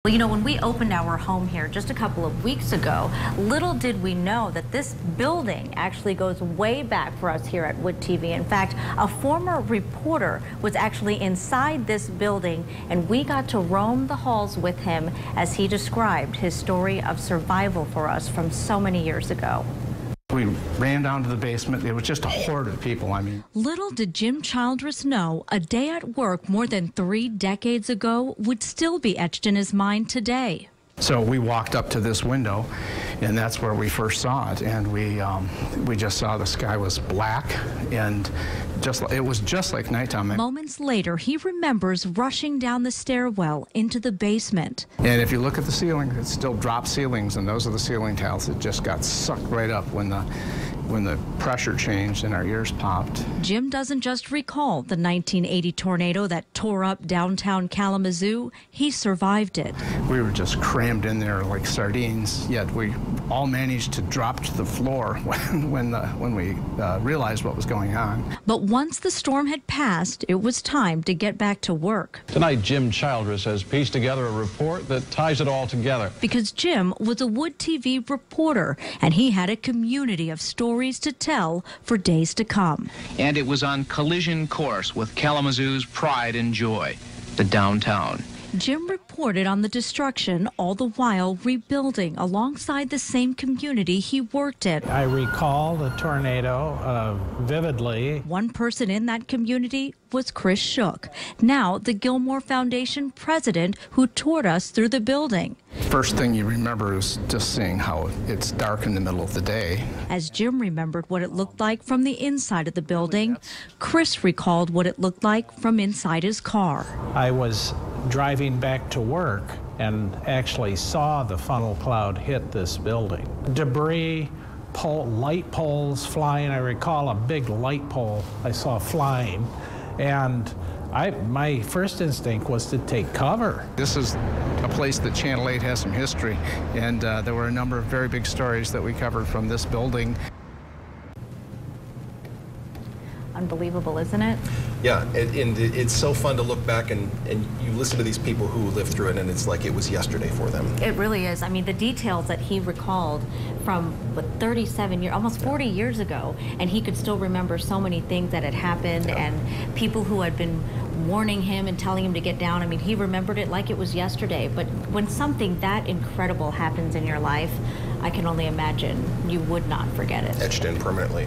Well, you know, when we opened our home here just a couple of weeks ago, little did we know that this building actually goes way back for us here at WOOD TV. In fact, a former reporter was actually inside this building, and we got to roam the halls with him as he described his story of survival for us from so many years ago. We ran down to the basement. It was just a horde of people. I mean, little did Jim Childress know a day at work more than 3 decades ago would still be etched in his mind today. So we walked up to this window, and that's where we first saw it. And we just saw the sky was black, and it was just like nighttime. Moments later, he remembers rushing down the stairwell into the basement. And if you look at the ceiling, it's still drop ceilings, and those are the ceiling tiles that just got sucked right up when the pressure changed and our ears popped. Jim doesn't just recall the 1980 tornado that tore up downtown Kalamazoo. He survived it. We were just crammed in there like sardines, yet we all managed to drop to the floor when we realized what was going on. But once the storm had passed, it was time to get back to work. Tonight, Jim Childress has pieced together a report that ties it all together. Because Jim was a WOOD TV reporter, and he had a community of stories to tell for days to come. And it was on collision course with Kalamazoo's pride and joy, the downtown. Jim reported on the destruction, all the while rebuilding alongside the same community he worked in. I recall the tornado vividly. One person in that community was Chris Shook, now the Gilmore Foundation president who toured us through the building. First thing you remember is just seeing how it's dark in the middle of the day. As Jim remembered what it looked like from the inside of the building, Chris recalled what it looked like from inside his car. I was driving back to work and actually saw the funnel cloud hit this building. Debris, light poles flying. I recall a big light pole I saw flying, and my first instinct was to take cover. This is a place that Channel 8 has some history, and there were a number of very big stories that we covered from this building. Unbelievable, isn't it? Yeah, and it's so fun to look back and you listen to these people who lived through it, and it's like it was yesterday for them. It really is. I mean, the details that he recalled from 37 years, almost 40 years ago, and he could still remember so many things that had happened, yeah. And people who had been warning him and telling him to get down. I mean, he remembered it like it was yesterday. But when something that incredible happens in your life, I can only imagine you would not forget it. Etched in permanently.